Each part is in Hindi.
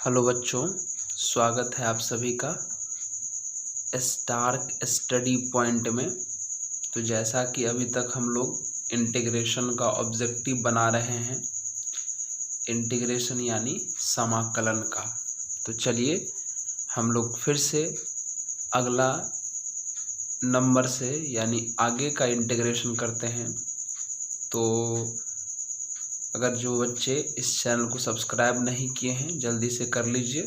हेलो बच्चों, स्वागत है आप सभी का स्टार्क स्टडी पॉइंट में। तो जैसा कि अभी तक हम लोग इंटीग्रेशन का ऑब्जेक्टिव बना रहे हैं, इंटीग्रेशन यानी समाकलन का। तो चलिए हम लोग फिर से अगला नंबर से यानी आगे का इंटीग्रेशन करते हैं। तो अगर जो बच्चे इस चैनल को सब्सक्राइब नहीं किए हैं जल्दी से कर लीजिए,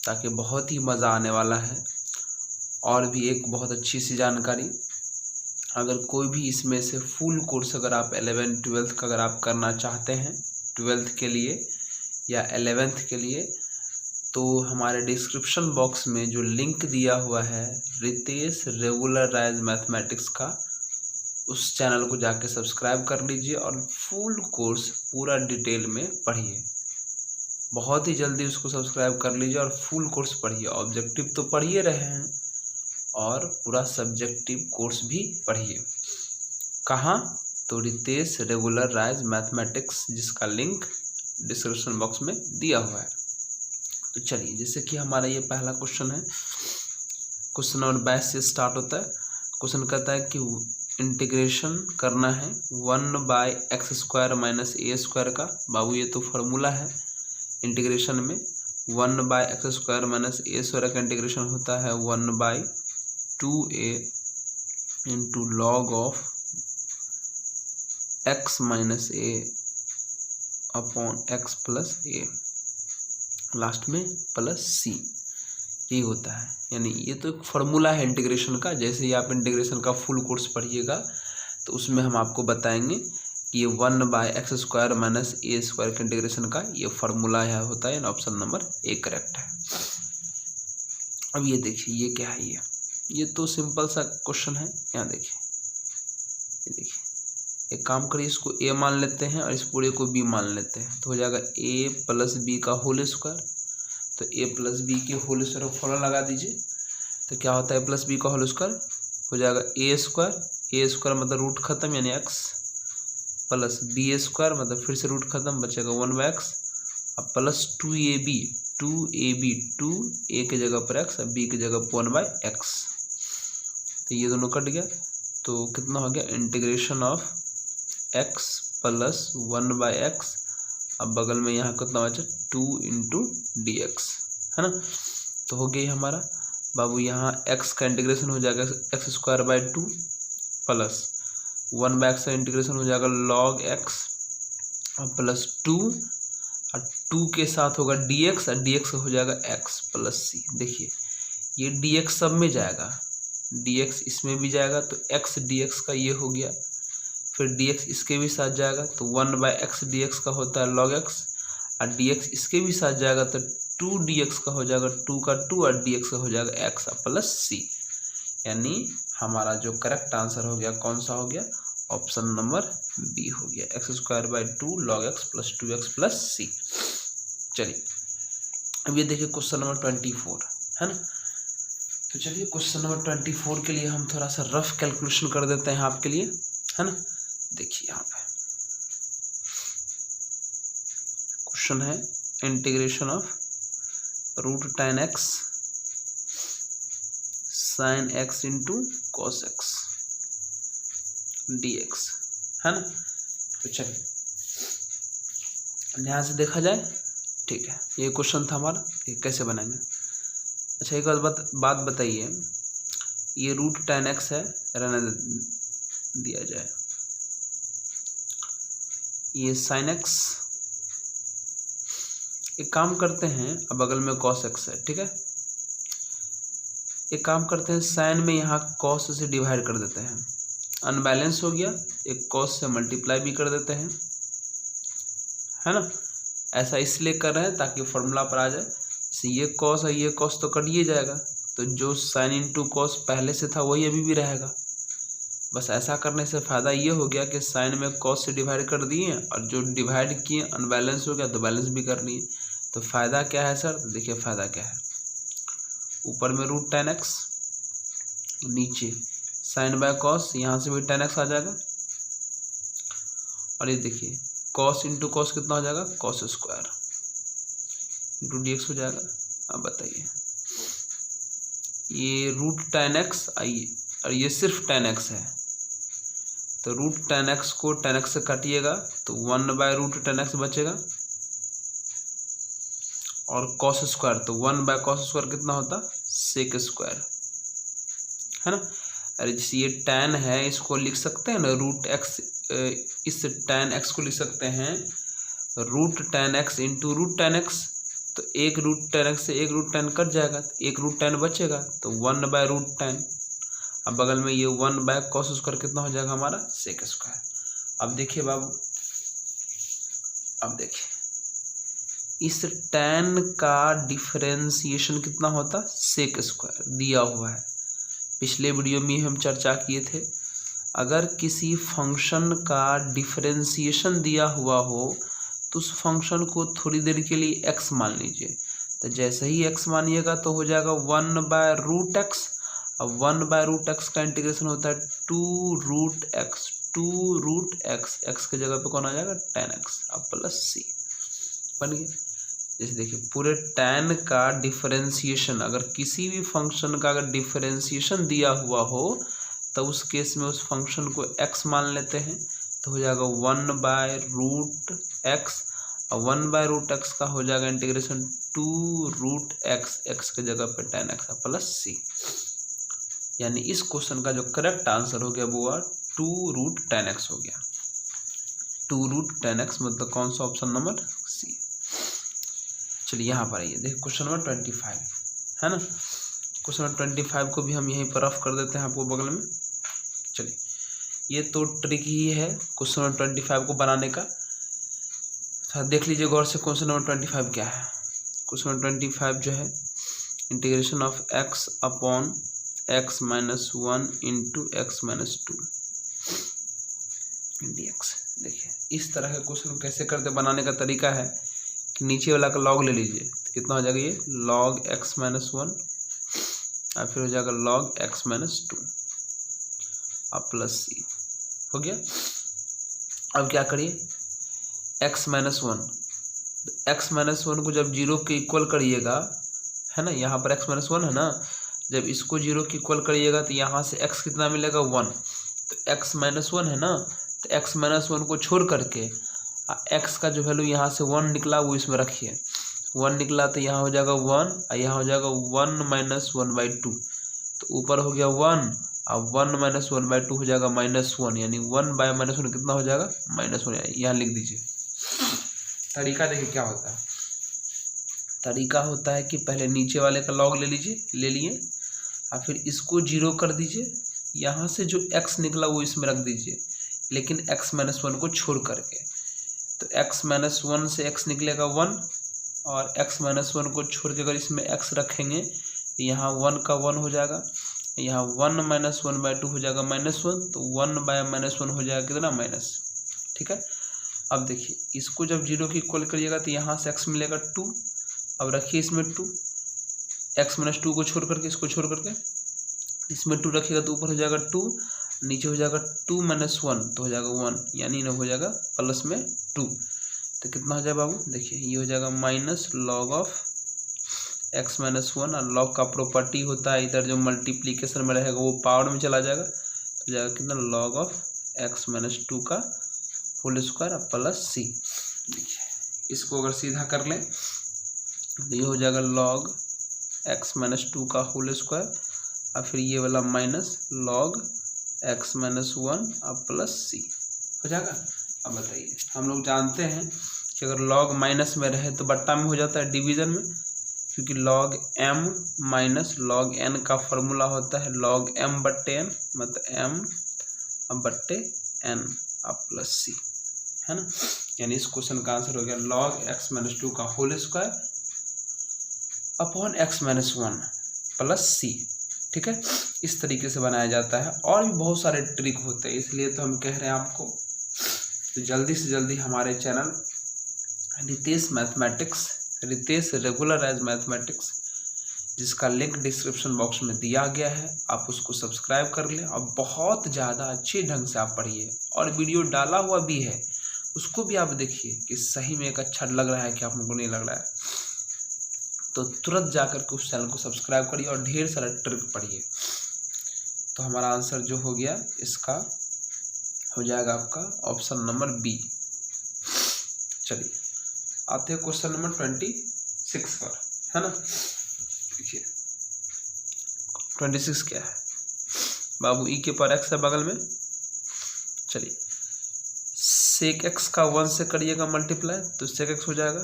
ताकि बहुत ही मज़ा आने वाला है। और भी एक बहुत अच्छी सी जानकारी, अगर कोई भी इसमें से फुल कोर्स अगर आप 11th-12th का अगर आप करना चाहते हैं 12th के लिए या 11th के लिए, तो हमारे डिस्क्रिप्शन बॉक्स में जो लिंक दिया हुआ है रितेश रेगुलराइज मैथमेटिक्स का, उस चैनल को जाके सब्सक्राइब कर लीजिए और फुल कोर्स पूरा डिटेल में पढ़िए। बहुत ही जल्दी उसको सब्सक्राइब कर लीजिए और फुल कोर्स पढ़िए। ऑब्जेक्टिव तो पढ़िए रहे हैं और पूरा सब्जेक्टिव कोर्स भी पढ़िए। कहाँ? तो रितेश रेगुलराइज मैथमेटिक्स, जिसका लिंक डिस्क्रिप्शन बॉक्स में दिया हुआ है। तो चलिए, जैसे कि हमारा ये पहला क्वेश्चन है, क्वेश्चन नंबर 22 से स्टार्ट होता है। क्वेश्चन कहता है कि इंटीग्रेशन करना है 1/x² माइनस a² का। बाबू ये तो फार्मूला है इंटीग्रेशन में। 1/x² माइनस a² का इंटीग्रेशन होता है 1/2a into log of x minus a upon x plus a, last में प्लस c, यही होता है। यानी ये तो एक फार्मूला है इंटीग्रेशन का। जैसे ही आप इंटीग्रेशन का फुल कोर्स पढ़िएगा तो उसमें हम आपको बताएंगे कि ये 1/x² माइनस a² के इंटीग्रेशन का ये फार्मूला है होता है। ऑप्शन नंबर ए करेक्ट है। अब ये देखिए, ये क्या है? ये तो सिंपल सा क्वेश्चन है। यहाँ देखिए, ये देखिए, एक काम करिए, इसको a मान लेते हैं और इस पूरे को b मान लेते हैं, तो हो जाएगा a प्लस बी का होल स्क्वायर। तो a प्लस बी के होल स्क्वायर का फॉर्मूला लगा दीजिए। तो क्या होता है? प्लस बी का होल स्क्वायर हो जाएगा a² मतलब रूट खत्म यानी x, प्लस b² मतलब फिर से रूट खत्म, बचेगा 1/x, अब प्लस 2ab 2a की जगह पर x, अब b की जगह पर 1/x। तो ये दोनों कट गया, तो कितना हो गया? Integration of x plus 1/x, अब बगल में यहाँ कितना बचा? 2 इंटू dx, है ना। तो हो गई हमारा बाबू, यहाँ x का इंटीग्रेशन हो जाएगा x² प्लस 1/x का इंटीग्रेशन हो जाएगा log x और प्लस 2, और 2 के साथ होगा dx और dx हो जाएगा x प्लस c। देखिए, ये dx सब में जाएगा, dx इसमें भी जाएगा, तो x dx का ये हो गया। फिर dx इसके भी साथ जाएगा, तो 1/x dx का होता है log x, और dx इसके भी साथ जाएगा तो 2 dx का हो जाएगा 2 का 2, और dx का हो जाएगा x प्लस c। यानी हमारा जो करेक्ट आंसर हो गया, कौन सा हो गया? ऑप्शन नंबर बी हो गया, x² log x plus 2x plus c। चलिए, अब ये देखिए क्वेश्चन नंबर 24 है ना। तो चलिए क्वेश्चन नंबर 24 के लिए हम थोड़ा सा रफ कैलकुलेशन कर देते हैं आपके लिए, है ना। देखिए यहाँ पे क्वेश्चन है integration of √10x sin x into cos x dx, है ना। तो चलिए ध्यान से देखा जाए, ठीक है। ये क्वेश्चन था हमारा, ये कैसे बनाएंगे। अच्छा, एक बात बताइए, ये √10x है, रहने दिया जाए, ये sin x, एक काम करते हैं, अब बगल में cos x है, ठीक है। एक काम करते हैं, साइन में यहाँ cos से डिवाइड कर देते हैं, अनबैलेंस हो गया, एक cos से मल्टीप्लाई भी कर देते हैं, है ना। ऐसा इसलिए कर रहे हैं ताकि फॉर्मूला पर आ जाए। जैसे ये cos है, ये cos तो कट ही जाएगा, तो जो साइन इंटू cos पहले से था वही अभी भी रहेगा। बस ऐसा करने से फ़ायदा ये हो गया कि साइन में cos से डिवाइड कर दिए, और जो डिवाइड किए अनबैलेंस हो गया तो बैलेंस भी कर लिए। तो फ़ायदा क्या है सर? तो देखिए फ़ायदा क्या है, ऊपर में √10x, नीचे साइन बाय cos, यहाँ से भी 10x आ जाएगा, और ये देखिए cos इंटू cos कितना हो जाएगा? cos²। इंटू डी एक्स हो जाएगा। अब बताइए, ये रूट टेन एक्स और ये सिर्फ टेन एक्स है, तो रूट टेन एक्स को टेन एक्स से काटिएगा तो 1/√10x बचेगा, और कॉस स्क्वायर तो 1/cos स्क्वायर कितना होता, सेक स्क्वायर, है ना। अरे जैसे ये tan है, इसको लिख सकते हैं ना रूट एक्स, इस tan x को लिख सकते हैं root tan x into root tan x, तो एक रूट टेन एक्स से एक रूट टेन कट जाएगा, तो एक रूट टेन बचेगा, तो 1/√10। अब बगल में ये 1/cos स्क्वायर कितना हो जाएगा हमारा, सेक स्क्वायर। अब देखिए बाबू, अब देखिए इस tan का डिफरेंशिएशन कितना होता, सेक स्क्वायर दिया हुआ है। पिछले वीडियो में हम चर्चा किए थे, अगर किसी फंक्शन का डिफरेंशिएशन दिया हुआ हो तो उस फंक्शन को थोड़ी देर के लिए x मान लीजिए, तो जैसे ही x मानिएगा तो हो जाएगा 1/√x। अब 1/√x का इंटीग्रेशन होता है 2√x, 2√x, x के जगह पे कौन आ जाएगा, tan x, अब प्लस c बन गया। जैसे देखिए पूरे tan का डिफरेंशिएशन, अगर किसी भी फंक्शन का अगर डिफरेंशिएशन दिया हुआ हो तो उस केस में उस फंक्शन को x मान लेते हैं, तो हो जाएगा 1/√x, और 1/√x का हो जाएगा इंटीग्रेशन 2√x, x के जगह पे tan x प्लस c। यानी इस क्वेश्चन का जो करेक्ट आंसर हो गया वो 2√10x हो गया। 2√10x मतलब कौन सा, ऑप्शन नंबर सी। चलिए यहाँ पर आइए, देखिए क्वेश्चन नंबर 25 है ना। क्वेश्चन नंबर 25 को भी हम यहीं पर रफ कर देते हैं आपको बगल में। चलिए, ये तो ट्रिक ही है क्वेश्चन नंबर 25 को बनाने का। देख लीजिए गौर से क्वेश्चन नंबर 25 क्या है। क्वेश्चन नंबर 25 जो है, integration of x upon x minus 1 into x minus 2 dx। देखिए इस तरह के क्वेश्चन कैसे करते, बनाने का तरीका है कि नीचे वाला का लॉग ले लीजिए, तो कितना हो जाएगा ये log x माइनस 1, और फिर हो जाएगा log x माइनस 2 अब प्लस c हो गया। अब क्या करिए, x माइनस 1, एक्स माइनस 1 को जब 0 के इक्वल करिएगा, है ना, यहाँ पर x माइनस 1 है ना, जब इसको 0 के इक्वल करिएगा तो यहाँ से x कितना मिलेगा 1, तो x माइनस 1 है ना, तो x माइनस 1 को छोड़ करके x का जो वैल्यू यहाँ से 1 निकला वो इसमें रखिए, 1 निकला तो यहाँ हो जाएगा 1, और यहाँ हो जाएगा 1 माइनस 1/2, तो ऊपर हो गया 1, अब 1 माइनस 1/2 हो जाएगा -1, यानी 1/-1 कितना हो जाएगा -1, यहाँ लिख दीजिए। तरीका देखिए क्या होता है, तरीका होता है कि पहले नीचे वाले का लॉग ले लिए, और फिर इसको 0 कर दीजिए, यहाँ से जो x निकला वो इसमें रख दीजिए, लेकिन x माइनस 1 को छोड़ करके, तो x माइनस 1 से x निकलेगा 1, और x माइनस 1 को छोड़ के अगर इसमें x रखेंगे तो यहाँ 1 का 1 हो जाएगा, यहाँ 1 माइनस 1/2 हो जाएगा -1, तो 1/-1 हो जाएगा कितना माइनस, ठीक है। अब देखिए इसको जब 0 की इक्वल करिएगा तो यहाँ से x मिलेगा 2, अब रखिए इसमें 2, x माइनस 2 को छोड़ करके, इसको छोड़ करके इसमें 2 रखिएगा तो ऊपर हो जाएगा 2, नीचे हो जाएगा 2 माइनस 1 तो हो जाएगा 1, यानी ना हो जाएगा प्लस में 2, तो कितना हो जाएगा बाबू, देखिए ये हो जाएगा minus log of x minus 1, और log का प्रॉपर्टी होता है इधर जो मल्टीप्लीकेशन में रहेगा वो पावर में चला जाएगा, तो जाएगा कितना log ऑफ x माइनस 2 का होल स्क्वायर प्लस c। देखिए इसको अगर सीधा कर लें तो ये हो जाएगा log x माइनस 2 का होल स्क्वायर, और फिर ये वाला माइनस log x माइनस 1 अब प्लस c हो जाएगा। अब बताइए, हम लोग जानते हैं कि अगर log माइनस में रहे तो बट्टा में हो जाता है डिवीजन में, क्योंकि log m minus log n का फॉर्मूला होता है log m/n, मतलब m अब बट्टे n अब प्लस c, है ना। यानी इस क्वेश्चन का आंसर हो गया log x माइनस 2 का whole square upon x minus 1 plus c, ठीक है। इस तरीके से बनाया जाता है, और भी बहुत सारे ट्रिक होते हैं, इसलिए तो हम कह रहे हैं आपको तो जल्दी से जल्दी हमारे चैनल रितेश रेगुलराइज मैथमेटिक्स, जिसका लिंक डिस्क्रिप्शन बॉक्स में दिया गया है, आप उसको सब्सक्राइब कर लें और बहुत ज़्यादा अच्छे ढंग से आप पढ़िए। और वीडियो डाला हुआ भी है, उसको भी आप देखिए कि सही में एक अच्छा लग रहा है कि आप लोगों को नहीं लग रहा है। तो तुरंत जाकर के उस चैनल को सब्सक्राइब करिए और ढेर सारा ट्रिक पढ़िए। तो हमारा आंसर जो हो गया इसका हो जाएगा आपका ऑप्शन नंबर बी। चलिए आते हैं क्वेश्चन नंबर 26 पर, है ना। देखिए 26 क्या है बाबू, ई के पावर एक्स है बगल में। चलिए सेक एक्स का 1 से करिएगा मल्टीप्लाई तो सेक एक्स हो जाएगा,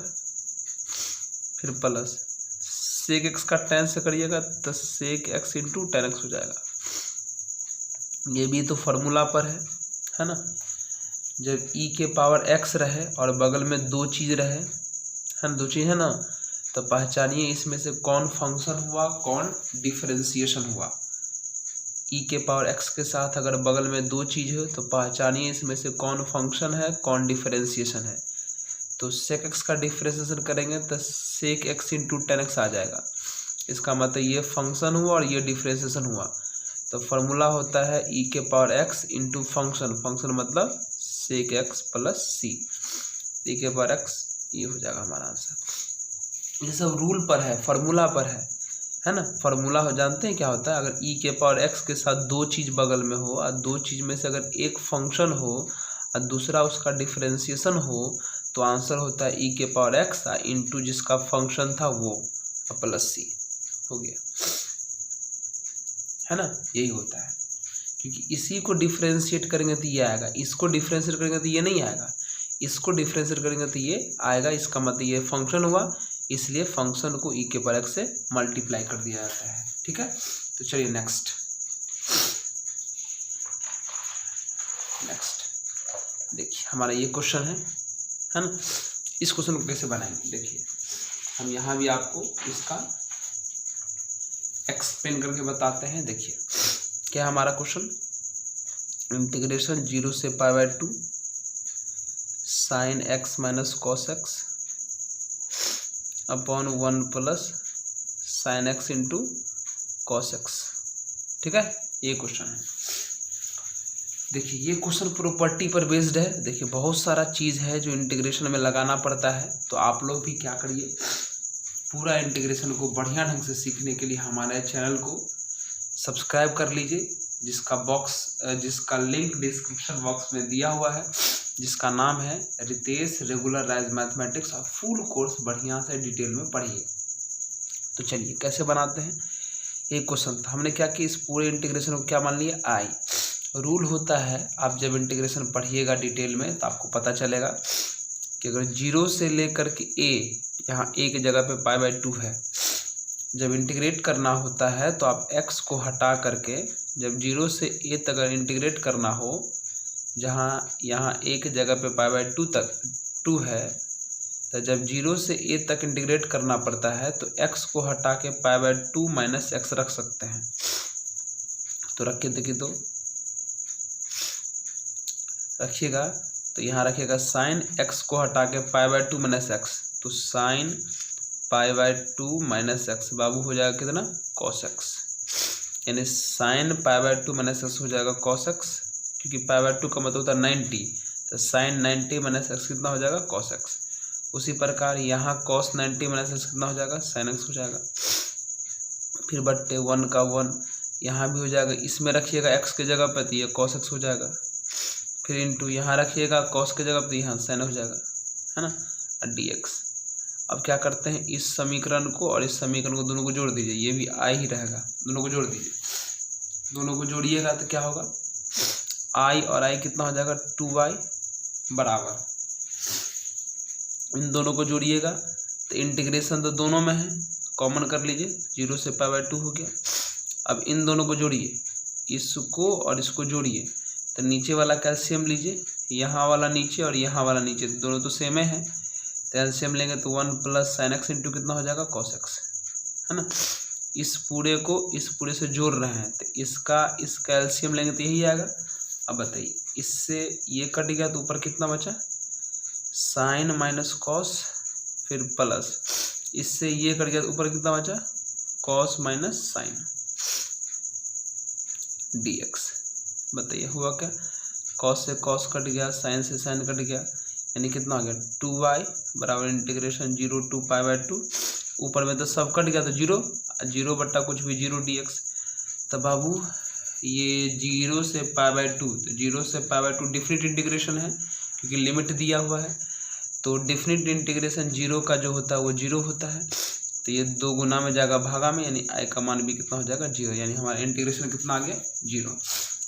फिर प्लस सेक एक्स का 10 से करिएगा तो सेक एक्स इंटू 10x हो जाएगा। ये भी तो फॉर्मूला पर है ना। जब ई के पावर एक्स रहे और बगल में दो चीज़ रहे, है ना, दो चीज़ है ना, तो पहचानिए इसमें से कौन फंक्शन हुआ कौन डिफरेंशिएशन हुआ। ई के पावर एक्स के साथ अगर बगल में दो चीज़ हो तो पहचानिए इसमें से कौन फंक्शन है कौन डिफरेंशिएशन है। तो सेक एक्स का डिफरेंशिएशन करेंगे तो सेक एक्स इंटू 10x आ जाएगा। इसका मतलब ये फंक्शन हुआ और ये डिफरेंशिएशन हुआ। तो फॉर्मूला होता है ई के power x into function, function मतलब सेक एक्स प्लस सी, ई के पावर एक्स, ये हो जाएगा हमारा आंसर। ये सब रूल पर है, फॉर्मूला पर है ना। फॉर्मूला हो जानते हैं क्या होता है, अगर ई के पावर एक्स के साथ दो चीज़ बगल में हो और दो चीज़ में से अगर एक फंक्शन हो और दूसरा उसका डिफरेंशिएशन हो तो आंसर होता है ई के पावर एक्स इंटू जिसका फंक्शन था वो प्लस सी हो गया, है ना। यही होता है, क्योंकि इसी को डिफरेंशिएट करेंगे तो ये आएगा, इसको डिफरेंशिएट करेंगे तो ये नहीं आएगा, इसको डिफरेंशिएट करेंगे तो ये आएगा। इसका मतलब ये फंक्शन हुआ, इसलिए फंक्शन को ई के पावर एक्स से मल्टीप्लाई कर दिया जाता है। ठीक है, तो चलिए नेक्स्ट देखिए हमारा ये क्वेश्चन है ना। इस क्वेश्चन को कैसे बनाएंगे देखिए, हम यहाँ भी आपको इसका एक्सप्लेन करके बताते हैं। देखिए क्या हमारा क्वेश्चन, इंटीग्रेशन 0 से π/2 sin x minus cos x upon 1 plus sin x into cos x. ठीक है, ये क्वेश्चन है। देखिए ये क्वेश्चन प्रॉपर्टी पर बेस्ड है। देखिए बहुत सारा चीज़ है जो इंटीग्रेशन में लगाना पड़ता है, तो आप लोग भी क्या करिए, पूरा इंटीग्रेशन को बढ़िया ढंग से सीखने के लिए हमारे चैनल को सब्सक्राइब कर लीजिए, जिसका लिंक डिस्क्रिप्शन बॉक्स में दिया हुआ है, जिसका नाम है रितेश रेगुलराइज्ड मैथमेटिक्स, और फुल कोर्स बढ़िया से डिटेल में पढ़िए। तो चलिए कैसे बनाते हैं। एक क्वेश्चन था, हमने क्या किया, इस पूरे इंटीग्रेशन को क्या मान लिया, आई। रूल होता है, आप जब इंटीग्रेशन पढ़िएगा डिटेल में तो आपको पता चलेगा कि अगर 0 से लेकर के a, यहाँ a की जगह पे π/2 है, जब इंटीग्रेट करना होता है तो आप x को हटा करके जब 0 से a तक अगर इंटीग्रेट करना हो, जहाँ यहाँ a की जगह पे π/2 तक 2 है, तो जब 0 से a तक इंटीग्रेट करना पड़ता है तो x को हटा के π/2 माइनस एक्स रख सकते हैं। तो रख के देखिए, तो रखिएगा, तो यहाँ रखिएगा साइन x को हटा के π/2 माइनस एक्स, तो साइन π/2 माइनस एक्स बाबू हो जाएगा कितना, cos x, यानी साइन π/2 माइनस एक्स हो जाएगा cos x, क्योंकि π/2 का मतलब होता है 90, तो साइन 90 माइनस एक्स कितना हो जाएगा, cos x। उसी प्रकार यहाँ cos 90 माइनस एक्स कितना हो जाएगा, sin x हो जाएगा। फिर बट्टे 1 का 1 यहाँ भी हो जाएगा, इसमें रखिएगा x की जगह पर तो ये cos x हो जाएगा, फिर इंटू यहाँ रखिएगा cos की जगह पर तो यहाँ sin हो जाएगा, है ना, dx। अब क्या करते हैं, इस समीकरण को और इस समीकरण को दोनों को जोड़ दीजिए, ये भी आई ही रहेगा, दोनों को जोड़ दीजिए। दोनों को जोड़िएगा तो क्या होगा, आई और आई कितना हो जाएगा, 2y बराबर, इन दोनों को जोड़िएगा तो इंटीग्रेशन तो दोनों में है, कॉमन कर लीजिए, 0 से π/2 हो गया। अब इन दोनों को जोड़िए, इसको और इसको जोड़िए, तो नीचे वाला कैल्शियम लीजिए, यहाँ वाला नीचे और यहाँ वाला नीचे, दोनों तो सेम है, तो एलसीएम लेंगे तो 1 प्लस sin x इंटू कितना हो जाएगा, cos x, है ना। इस पूरे को इस पूरे से जोड़ रहे हैं तो इसका एलसीएम लेंगे तो यही आएगा। अब बताइए, इससे ये कट गया तो ऊपर कितना बचा, साइन माइनस कॉस, फिर प्लस, इससे ये कट गया तो ऊपर कितना बचा, कॉस माइनस साइन dx। बताइए हुआ क्या, कॉस से कॉस कट गया, साइन से साइन कट गया, यानी कितना हो गया, 2y बराबर इंटीग्रेशन 0 to π/2 ऊपर में तो सब कट गया तो जीरो, जीरो बट्टा कुछ भी जीरो dx। तो बाबू ये 0 से π/2, तो 0 से π/2 डिफिनिट इंटीग्रेशन है क्योंकि लिमिट दिया हुआ है। तो डिफिनिट इंटीग्रेशन 0 का जो होता है वो 0 होता है। तो ये 2 गुना में जाएगा भागा में, यानी i का मान भी कितना हो जाएगा 0, यानी हमारा इंटीग्रेशन कितना आ गया 0।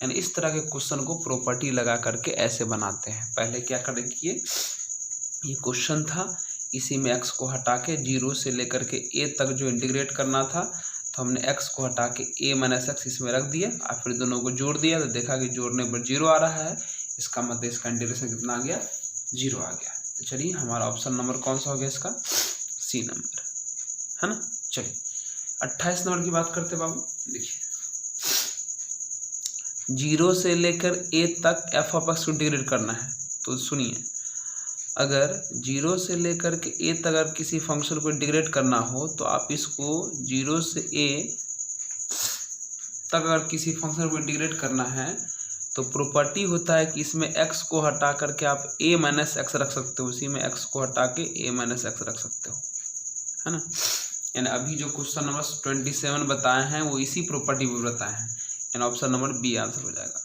यानी इस तरह के क्वेश्चन को प्रॉपर्टी लगा करके ऐसे बनाते हैं। पहले क्या करें कि ये क्वेश्चन था, इसी में x को हटा के 0 से लेकर के a तक जो इंटीग्रेट करना था, तो हमने x को हटा के a - x इसमें रख दिया और फिर दोनों को जोड़ दिया। तो देखा कि जोड़ने पर 0 आ रहा है, इसका मतलब इसका इंटीग्रेशन कितना आ गया 0 आ गया। तो चलिए हमारा ऑप्शन नंबर कौन सा हो गया इसका, सी नंबर, है ना। चलिए 28 नंबर की बात करते बाबू। देखिए 0 से लेकर a तक f(x) को इंटीग्रेट करना है। तो सुनिए, अगर 0 से लेकर के a तक अगर किसी फंक्शन को इंटीग्रेट करना हो तो आप इसको 0 से a तक अगर किसी फंक्शन को इंटीग्रेट करना है तो प्रॉपर्टी होता है कि इसमें x को हटा करके आप a - x रख सकते हो, उसी में x को हटा के a - x रख सकते हो, है ना। यानी अभी जो क्वेश्चन नंबर 27 बताए हैं वो इसी प्रॉपर्टी पर बताए हैं, यानी ऑप्शन नंबर बी आंसर हो जाएगा।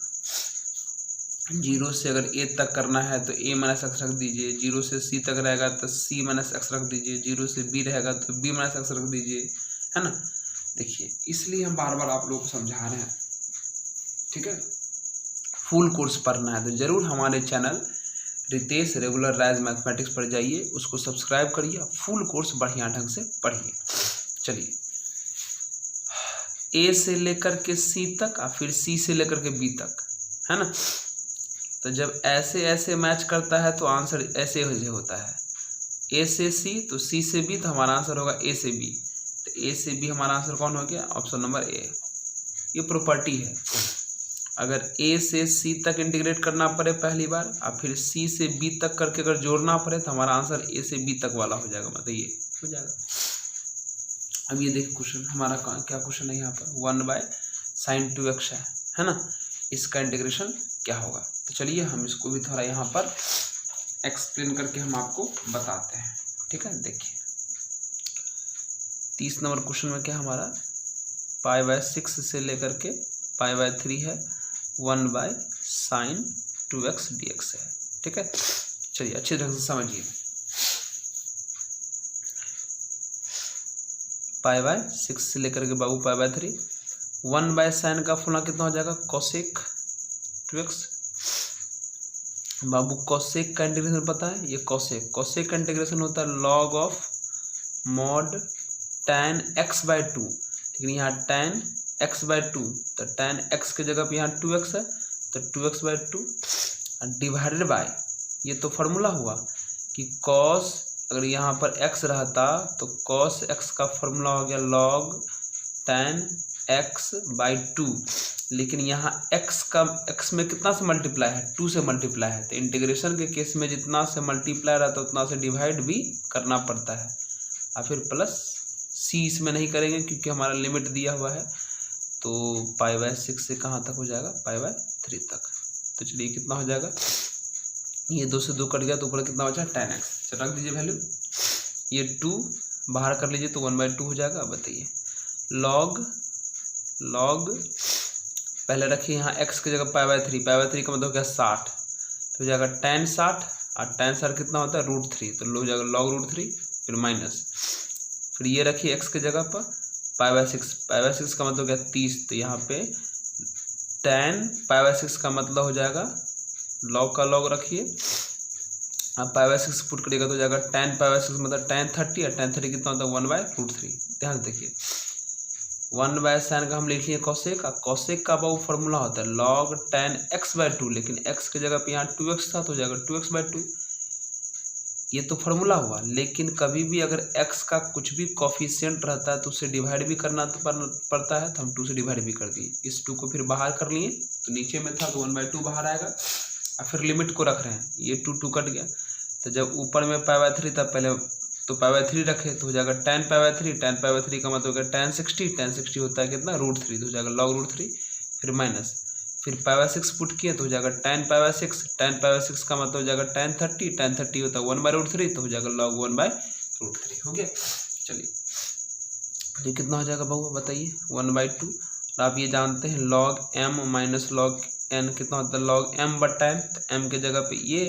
0 से अगर a तक करना है तो a - x रख दीजिए, 0 से c तक रहेगा तो c - x रख दीजिए, 0 से b रहेगा तो b - x रख दीजिए, है ना। देखिए इसलिए हम बार बार आप लोगों को समझा रहे हैं, ठीक है। फुल कोर्स पढ़ना है तो जरूर हमारे channel Ritesh regular rise mathematics पर जाइए, उसको सब्सक्राइब करिए, फुल कोर्स बढ़िया ढंग से पढ़िए। चलिए a से लेकर के c तक और फिर c से लेकर के b तक, है ना। तो जब ऐसे ऐसे मैच करता है तो आंसर ऐसे होता है, a से c तो c से b, तो हमारा आंसर होगा a से b। तो a से b हमारा आंसर कौन हो गया, ऑप्शन नंबर a। ये प्रॉपर्टी है, अगर a से c तक इंटीग्रेट करना पड़े पहली बार और फिर c से b तक करके अगर जोड़ना पड़े तो हमारा आंसर a से b तक वाला हो जाएगा, मतलब ये हो जाएगा। अब ये देखिए क्वेश्चन हमारा क्या क्वेश्चन है यहाँ पर, 1/sin 2x है ना। इसका इंटीग्रेशन क्या होगा, तो चलिए हम इसको भी थोड़ा यहाँ पर एक्सप्लेन करके हम आपको बताते हैं, ठीक है। देखिए 30 नंबर क्वेश्चन में क्या हमारा π/6 से लेकर के π/3 है, 1/sin 2x dx है, ठीक है। चलिए अच्छे ढंग से समझिए, π/6 से लेकर के बाबू π/3, 1/sin का फॉर्मूला कितना हो जाएगा, cosec 2x। बाबू cosec का इंटीग्रेशन पता है, ये cosec का इंटीग्रेशन होता है log of mod tan x/2, लेकिन यहाँ tan x/2, तो tan x के जगह पे यहाँ 2x है तो 2x/2 डिवाइडेड बाय, ये तो फॉर्मूला हुआ कि cos, अगर यहाँ पर x रहता तो cos x का फॉर्मूला हो गया log tan x/2, लेकिन यहाँ x में कितना से मल्टीप्लाई है, 2 से मल्टीप्लाई है। तो इंटीग्रेशन के केस में जितना से मल्टीप्लाई रहता है उतना से डिवाइड भी करना पड़ता है, और फिर प्लस c इसमें नहीं करेंगे क्योंकि हमारा लिमिट दिया हुआ है। तो π/6 से कहाँ तक हो जाएगा, π/3 तक। तो चलिए कितना हो जाएगा, ये 2 से 2 कट गया तो ऊपर कितना बचा tan x, रख दीजिए वैल्यू, ये 2 बाहर कर लीजिए तो 1/2 हो जाएगा। अब बताइए log पहले रखिए यहाँ x की जगह π/3 का मतलब हो गया 60, तो हो जाएगा tan 60, और tan 60 कितना होता है √3, तो हो जाएगा log √3, फिर माइनस, फिर ये रखिए x की जगह पर π/6 का मतलब हो गया 30, तो यहाँ पे tan π/6 का मतलब हो जाएगा log का log रखिए, अब π/6 पुट करिएगा तो हो जाएगा tan π/6 मतलब tan 30, और tan 30 कितना होता है 1/√3। ध्यान देखिए 1/sin का हम लिख लिए cosec, और cosec का वो फॉर्मूला होता है log tan x/2, लेकिन x की जगह पे यहाँ 2x था तो हो जाएगा 2x/2, ये तो फॉर्मूला हुआ। लेकिन कभी भी अगर x का कुछ भी कोफिशिएंट रहता है तो उससे डिवाइड भी करना तो पड़ता है, तो हम 2 से डिवाइड भी कर दिए, इस 2 को फिर बाहर कर लिए, तो नीचे में था तो 1/2 बाहर आएगा, और फिर लिमिट को रख रहे हैं, ये 2 कट गया, तो जब ऊपर में π/3 था पहले तो π/3 रखे तो हो जाएगा tan π/3 का मतलब हो गया tan 60 होता है कितना √3, तो हो जाएगा log √3, फिर माइनस, फिर π/6 पुट किए तो हो जाएगा tan π/6 का मतलब हो जाएगा tan 30 होता है 1/√3, तो हो जाएगा log 1/√3 हो गया। चलिए तो कितना हो जाएगा बहुआ बताइए 1/2। और आप ये जानते हैं log m minus log n कितना होता है log m बट्टा n, तो m के जगह पे ये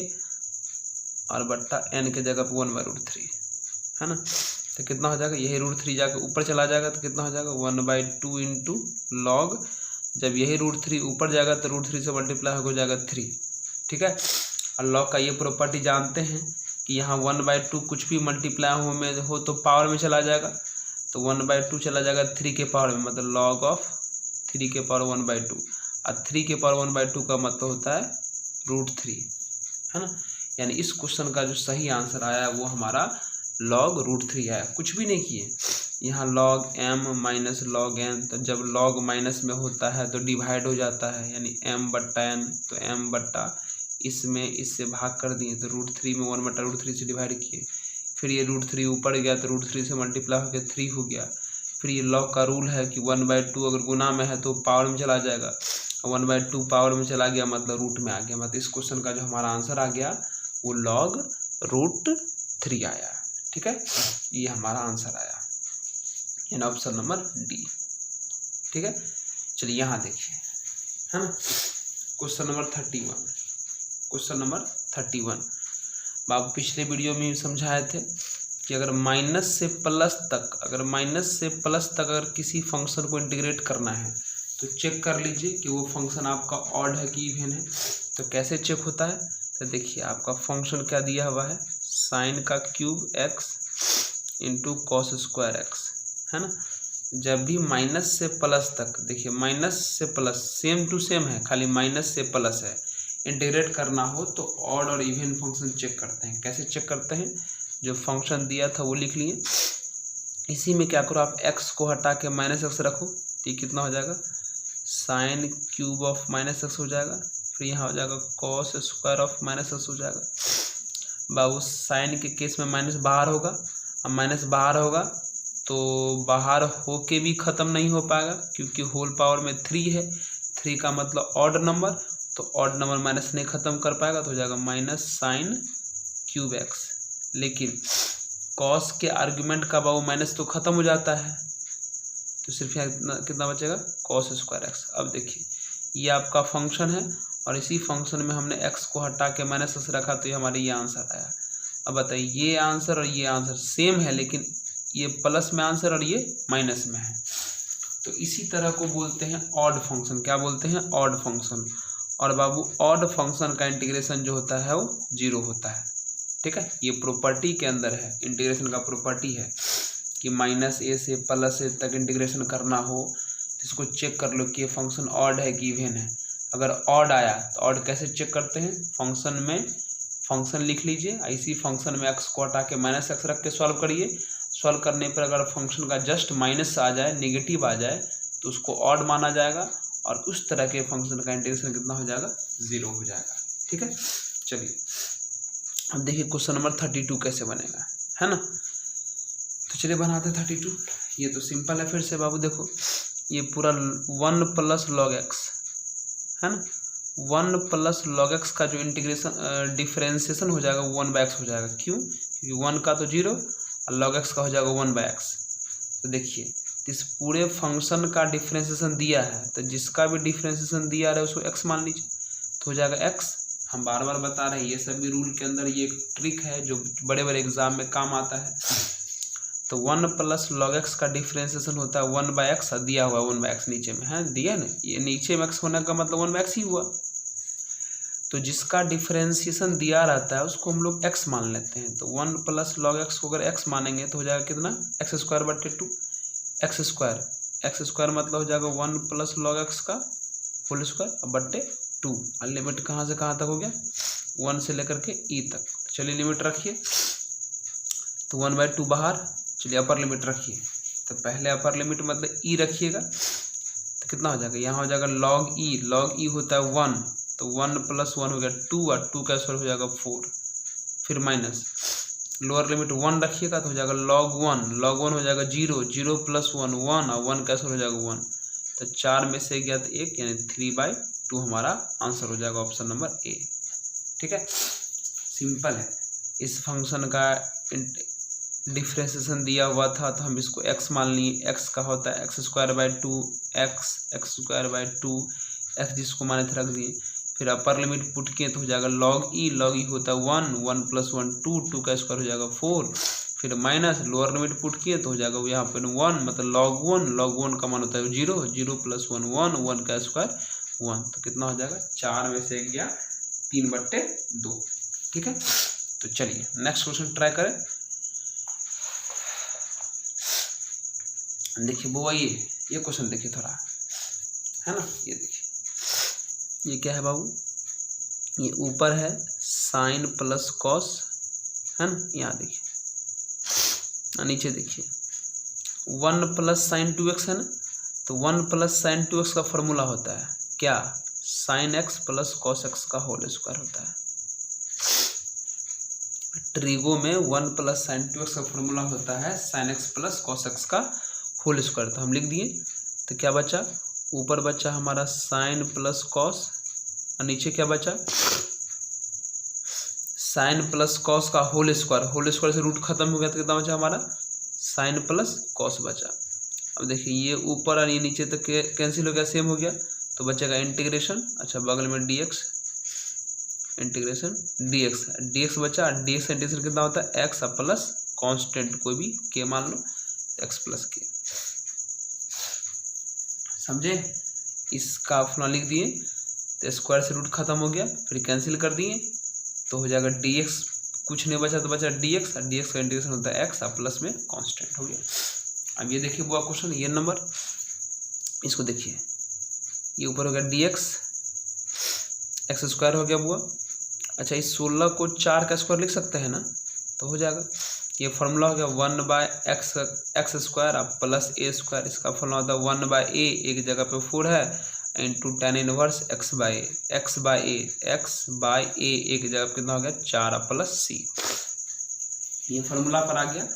और बट्टा n के जगह पे 1/√3 है ना। तो कितना हो जाएगा यही √3 जाकर ऊपर चला जाएगा तो कितना हो जाएगा 1/2 इंटू लॉग, जब यही √3 ऊपर जाएगा तो √3 से मल्टीप्लाई हो जाएगा 3, ठीक है। और लॉग का ये प्रॉपर्टी जानते हैं कि यहाँ 1/2 कुछ भी मल्टीप्लाई हो तो पावर में चला जाएगा, तो 1/2 चला जाएगा 3 के पावर में, मतलब लॉग ऑफ 3 के पावर 1/2। और 3 के पावर 1/2 का मतलब होता है √3, है ना। यानी इस क्वेश्चन का जो सही आंसर आया वो हमारा log √3 आया, कुछ भी नहीं किए। यहाँ log m minus log n, तो जब log माइनस में होता है तो डिवाइड हो जाता है, यानी m बट्टा n, तो m बट्टा इसमें इससे भाग कर दिए तो √3 में 1/√3 से डिवाइड किए, फिर ये √3 ऊपर गया तो √3 से मल्टीप्लाई हो गया 3 हो गया। फिर ये log का रूल है कि 1/2 अगर गुना में है तो पावर में चला जाएगा, 1/2 पावर में चला गया मतलब रूट में आ गया, मतलब इस क्वेश्चन का जो हमारा आंसर आ गया वो log √3 आया, ठीक है। ये हमारा आंसर आया, यानी ऑप्शन नंबर डी, ठीक है। चलिए यहाँ देखिए, है ना, क्वेश्चन नंबर 31। क्वेश्चन नंबर 31 बाबू पिछले वीडियो में समझाए थे कि अगर माइनस से प्लस तक अगर किसी फंक्शन को इंटीग्रेट करना है तो चेक कर लीजिए कि वो फंक्शन आपका ऑड है कि इवन है। तो कैसे चेक होता है, तो देखिए आपका फंक्शन क्या दिया हुआ है, साइन का cube x into cos square x, है ना। जब भी माइनस से प्लस तक, देखिए माइनस से प्लस सेम टू सेम है, खाली माइनस से प्लस है, इंटीग्रेट करना हो तो ऑड और इवन फंक्शन चेक करते हैं। कैसे चेक करते हैं, जो फंक्शन दिया था वो लिख लिए, इसी में क्या करो आप x को हटा के -x रखो, तो ये कितना हो जाएगा साइन क्यूब ऑफ -x हो जाएगा, फिर यहाँ हो जाएगा कॉस स्क्वायर ऑफ -x हो जाएगा। बाबू साइन के केस में माइनस बाहर होगा, अब माइनस बाहर होगा तो बाहर होके भी ख़त्म नहीं हो पाएगा क्योंकि होल पावर में 3 है, 3 का मतलब ऑड नंबर, तो ऑड नंबर माइनस नहीं ख़त्म कर पाएगा तो हो जाएगा माइनस साइन क्यूब x। लेकिन कॉस के आर्ग्यूमेंट का बाबू माइनस तो ख़त्म हो जाता है, तो सिर्फ यहाँ कितना बचेगा कॉस स्क्वायर x। अब देखिए ये आपका फंक्शन है और इसी फंक्शन में हमने x को हटा के -x रखा तो ये हमारे ये आंसर आया। अब बताइए ये आंसर और ये आंसर सेम है, लेकिन ये प्लस में आंसर और ये माइनस में है, तो इसी तरह को बोलते हैं ऑड फंक्शन। क्या बोलते हैं, ऑड फंक्शन। और बाबू ऑड फंक्शन का इंटीग्रेशन जो होता है वो 0 होता है, ठीक है। ये प्रॉपर्टी के अंदर है, इंटीग्रेशन का प्रॉपर्टी है कि -a से +a तक इंटीग्रेशन करना हो तो इसको चेक कर लो कि ये फंक्शन ऑड है कि इवन है। अगर ऑड आया तो ऑड कैसे चेक करते हैं, फंक्शन में फंक्शन लिख लीजिए, इसी फंक्शन में x को हटा के -x रख के सॉल्व करिए। सॉल्व करने पर अगर फंक्शन का जस्ट माइनस आ जाए, नेगेटिव आ जाए, तो उसको ऑड माना जाएगा और उस तरह के फंक्शन का इंटीग्रेशन कितना हो जाएगा 0 हो जाएगा, ठीक है। चलिए अब देखिए क्वेश्चन नंबर 32 कैसे बनेगा, है ना। तो चलिए बनाते हैं 32। ये तो सिंपल है, फिर से बाबू देखो ये पूरा 1 + log x, है ना। 1 + log x का जो इंटीग्रेशन डिफरेंशिएशन हो जाएगा 1/x हो जाएगा। क्यों, क्योंकि 1 का तो 0 और log x का हो जाएगा 1/x। तो देखिए इस पूरे फंक्शन का डिफरेंशिएशन दिया है, तो जिसका भी डिफरेंशिएशन दिया है उसको x मान लीजिए, तो हो जाएगा x। हम बार बार बता रहे हैं ये सभी रूल के अंदर ये एक ट्रिक है जो बड़े बड़े एग्जाम में काम आता है। तो 1 + log x का डिफरेंशिएशन होता है 1/x, दिया हुआ 1/x नीचे में है, दिया ना, ये नीचे में x होने का मतलब 1/x ही हुआ। तो जिसका डिफरेंशिएशन दिया रहता है उसको हम लोग x मान लेते हैं। तो 1 + log x को अगर x मानेंगे तो हो जाएगा कितना x² / 2 x² मतलब हो जाएगा 1 + log x का होल स्क्वायर बट्टे 2। और लिमिट कहाँ से कहाँ तक हो गया 1 से लेकर के e तक। चलिए लिमिट रखिए, तो 1/2 बाहर, चलिए अपर लिमिट रखिए। तो पहले अपर लिमिट मतलब e रखिएगा, तो कितना हो जाएगा, यहाँ हो जाएगा log e होता है 1, तो 1 + 1 हो गया 2 और 2 का स्क्वायर हो जाएगा 4, फिर माइनस लोअर लिमिट 1 रखिएगा तो हो जाएगा log 1 हो जाएगा 0, 0 + 1 1 और 1 का स्क्वायर हो जाएगा 1, तो 4 में से गया तो 1, यानी 3/2 हमारा आंसर हो जाएगा ऑप्शन नंबर ए, ठीक है। सिंपल है, इस फंक्शन का डिफ्रेंसिएशन दिया हुआ था तो हम इसको x मान लिए। x का होता है x square by 2 x square by 2 x जिसको माने थे रख दिए। फिर अपर लिमिट पुट किए तो हो जाएगा log e होता है 1 प्लस 1 2 का स्क्वायर हो जाएगा 4। फिर माइनस लोअर लिमिट पुट किए तो हो जाएगा वो यहाँ पर 1 मतलब log 1 का मान होता है 0 प्लस 1 1 का स्क्वायर 1। तो कितना हो जाएगा 4 में से 1 गया 3/2। ठीक है, तो चलिए नेक्स्ट क्वेश्चन ट्राई करें। देखिए बुआ ये क्वेश्चन देखिए थोड़ा, है ना, ये देखिए ये क्या है बाबू, ये ऊपर है साइन प्लस कॉस, है ना, यहाँ देखिए नीचे देखिए 1 प्लस साइन 2x है ना, तो 1 प्लस साइन 2x का फॉर्मूला होता है क्या, sin x plus cos x का होल स्क्वायर होता है। ट्रिगो में 1 प्लस साइन 2x का फॉर्मूला होता है sin x plus cos x का होल स्क्वायर। तो हम लिख दिए, तो क्या बचा, ऊपर बचा हमारा साइन प्लस कॉस और नीचे क्या बचा, साइन प्लस कॉस का होल स्क्वायर से रूट खत्म हो गया तो कितना बचा हमारा साइन प्लस कॉस बचा। अब देखिए ये ऊपर और ये नीचे तक कैंसिल हो गया, सेम हो गया, तो बचेगा इंटीग्रेशन, अच्छा बगल में dx, इंटीग्रेशन dx बचा। dx इंटीग्रेशन कितना होता है x प्लस कांस्टेंट कोई भी k मान लो, x प्लस k, समझे। इसका फॉर्मूला लिख दिए तो स्क्वायर से रूट खत्म हो गया, फिर कैंसिल कर दिए तो हो जाएगा dx, कुछ नहीं बचा तो बचा dx, और dx का इंटीग्रेशन होता है x प्लस में कांस्टेंट हो गया। अब ये देखिए बुआ क्वेश्चन, ये नंबर, इसको देखिए ये ऊपर हो गया dx, x स्क्वायर हो गया बुआ। अच्छा इस 16 को 4 का स्क्वायर लिख सकते हैं ना, तो हो जाएगा, ये फॉर्मूला हो गया 1/x square plus a square, इसका फॉर्मूला होता है 1/a, एक जगह पे 4 है, into tan inverse x by a, एक जगह पे कितना हो गया 4 प्लस c। ये फॉर्मूला पर आ गया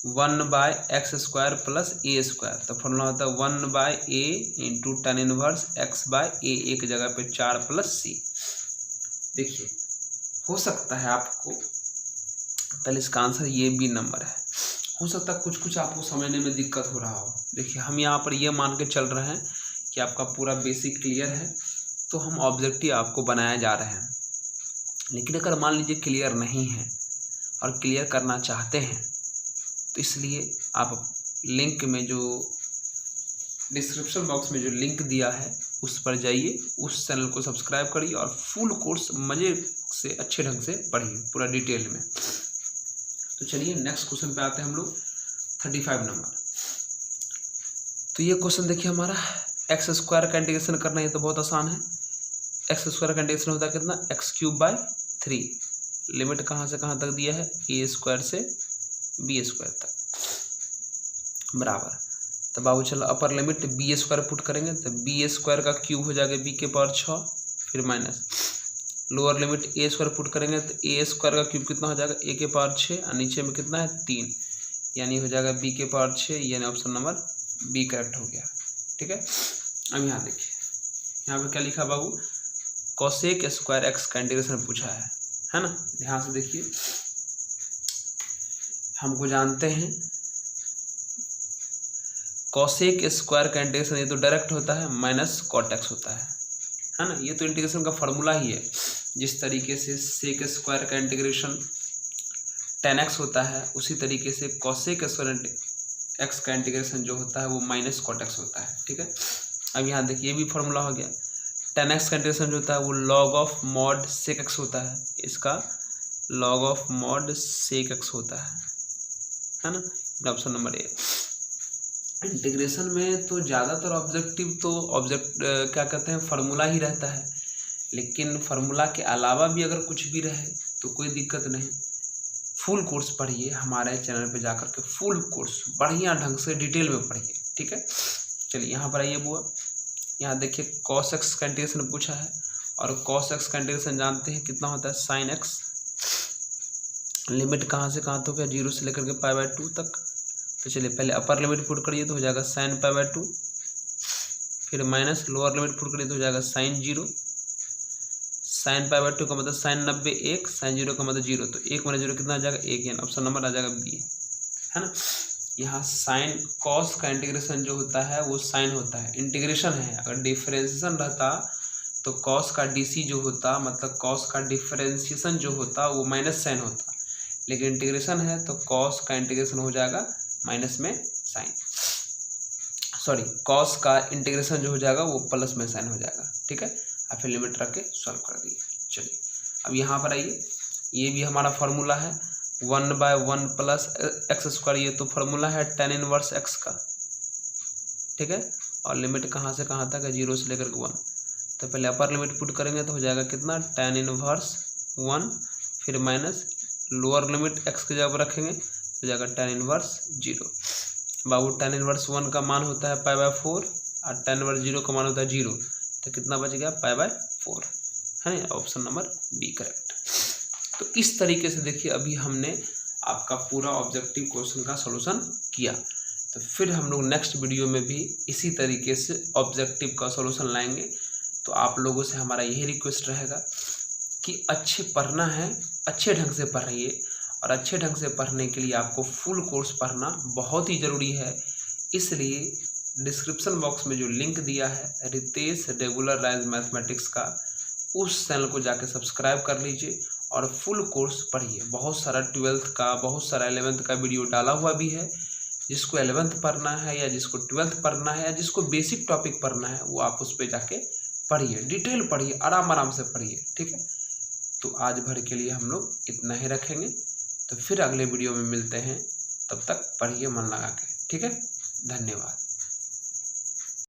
1/x square plus a square, तो फॉर्मूला होता है 1/a into tan inverse x by a, एक जगह पे 4 प्लस c। देखिए हो सकता है आपको पहले इसका आंसर ये भी नंबर है, हो सकता है कुछ आपको समझने में दिक्कत हो रहा हो। देखिए हम यहाँ पर ये मान के चल रहे हैं कि आपका पूरा बेसिक क्लियर है, तो हम ऑब्जेक्टिव आपको बनाया जा रहे हैं। लेकिन अगर मान लीजिए क्लियर नहीं है और क्लियर करना चाहते हैं, तो इसलिए आप लिंक में जो डिस्क्रिप्शन बॉक्स में जो लिंक दिया है उस पर जाइए, उस चैनल को सब्सक्राइब करिए और फुल कोर्स मज़े से अच्छे ढंग से पढ़िए पूरा डिटेल में। तो चलिए नेक्स्ट क्वेश्चन पे आते हैं हम लोग, 35 नंबर। तो ये क्वेश्चन देखिए हमारा एक्स स्क्वायर का इंटीग्रेशन करना, ये तो बहुत आसान है। एक्स स्क्वायर का इंटीग्रेशन होता है कितना, x³/3, लिमिट कहाँ से कहाँ तक दिया है, a स्क्वायर से b स्क्वायर तक बराबर। तो बाबू चलो upper limit b square put करेंगे तो b स्क्वायर का क्यूब हो जाएगा b के पावर 6, फिर minus lower limit a square put करेंगे तो a स्क्वायर का क्यूब कितना हो जाएगा a के पावर 6, और नीचे में कितना है 3, यानी हो जाएगा b के पावर 6, यानी ऑप्शन नंबर b करेक्ट हो गया। ठीक है, अब यहाँ देखिए यहाँ पे क्या लिखा बाबू, कोसेक स्क्वायर x का इंटीग्रेशन पूछा है ना। ध्यान से देखिए, हमको जानते हैं कोसेक स्क्वायर का इंटीग्रेशन ये तो डायरेक्ट होता है, माइनस कॉट एक्स होता है ना। ये तो इंटीग्रेशन का फॉर्मूला ही है। जिस तरीके से सेक स्क्वायर का इंटीग्रेशन tan x होता है, उसी तरीके से कोसेक स्क्वायर x का इंटीग्रेशन जो होता है वो माइनस कॉट एक्स होता है। ठीक है, अब यहाँ देखिए ये भी फॉर्मूला हो गया। tan x का इंटीग्रेशन जो होता है वो log of mod sec x होता है, इसका log of mod sec x होता है ना। Option number A. इंटीग्रेशन में तो ज़्यादातर ऑब्जेक्टिव तो क्या कहते हैं फार्मूला ही रहता है, लेकिन फार्मूला के अलावा भी अगर कुछ भी रहे तो कोई दिक्कत नहीं। फुल कोर्स पढ़िए, हमारे चैनल पे जाकर के फुल कोर्स बढ़िया ढंग से डिटेल में पढ़िए। ठीक है, चलिए यहाँ पर आइए बुआ, यहाँ देखिए cos x का इंटीग्रेशन पूछा है, और cos x का इंटीग्रेशन जानते हैं कितना होता है sin x। लिमिट कहाँ से कहाँ तक है, 0 से लेकर के π/2 तक। तो चलिए पहले अपर लिमिट पुट करिए तो हो जाएगा sin π/2, फिर माइनस लोअर लिमिट पुट करिए तो हो जाएगा sin 0। sin π/2 का मतलब sin 90 1, sin 0 का मतलब 0, तो 1 - 0 कितना आ जाएगा 1, यानी ऑप्शन नंबर आ जाएगा बी। है ना। यहाँ साइन कॉस का इंटीग्रेशन जो होता है वो साइन होता है, इंटीग्रेशन है। अगर डिफरेंशिएशन रहता तो कॉस का डीसी जो होता, मतलब कॉस का डिफरेंशिएशन जो होता वो माइनस साइन होता, लेकिन इंटीग्रेशन है तो कॉस का इंटीग्रेशन हो जाएगा माइनस में साइन, सॉरी कॉस का इंटीग्रेशन जो हो जाएगा वो प्लस में साइन हो जाएगा। ठीक है, आप फिर लिमिट रख के सॉल्व कर दिए। चलिए अब यहाँ पर आइए, ये भी हमारा फार्मूला है 1/1 प्लस एक्स स्क्वायर, ये तो फार्मूला है tan इनवर्स एक्स का। ठीक है, और लिमिट कहाँ से कहाँ तक है, 0 से लेकर के 1। तो पहले अपर लिमिट पुट करेंगे तो हो जाएगा कितना, tan इनवर्स 1, फिर माइनस लोअर लिमिट एक्स की जगह पर रखेंगे तो हो जाएगा tan इनवर्स 0। बाबू tan इनवर्स 1 का मान होता है π/4 और tan इनवर्स 0 का मान होता है 0, तो कितना बच गया π/4, है ना। Option number B correct. तो इस तरीके से देखिए अभी हमने आपका पूरा ऑब्जेक्टिव क्वेश्चन का सॉल्यूशन किया। तो फिर हम लोग नेक्स्ट वीडियो में भी इसी तरीके से ऑब्जेक्टिव का सॉल्यूशन लाएंगे। तो आप लोगों से हमारा यही रिक्वेस्ट रहेगा कि अच्छे पढ़ना है, अच्छे ढंग से पढ़िए, और अच्छे ढंग से पढ़ने के लिए आपको फुल कोर्स पढ़ना बहुत ही ज़रूरी है। इसलिए डिस्क्रिप्शन बॉक्स में जो लिंक दिया है रितेश रेगुलराइज मैथमेटिक्स का, उस चैनल को जाके सब्सक्राइब कर लीजिए और फुल कोर्स पढ़िए। बहुत सारा 12th का, बहुत सारा 11th का वीडियो डाला हुआ भी है। जिसको 11th पढ़ना है या जिसको 12th पढ़ना है या जिसको बेसिक टॉपिक पढ़ना है वो आप उस पर जाके पढ़िए, डिटेल पढ़िए, आराम से पढ़िए। ठीक है, तो आज भर के लिए हम लोग इतना ही रखेंगे। तो फिर अगले वीडियो में मिलते हैं, तब तक पढ़िए मन लगा के। ठीक है, धन्यवाद।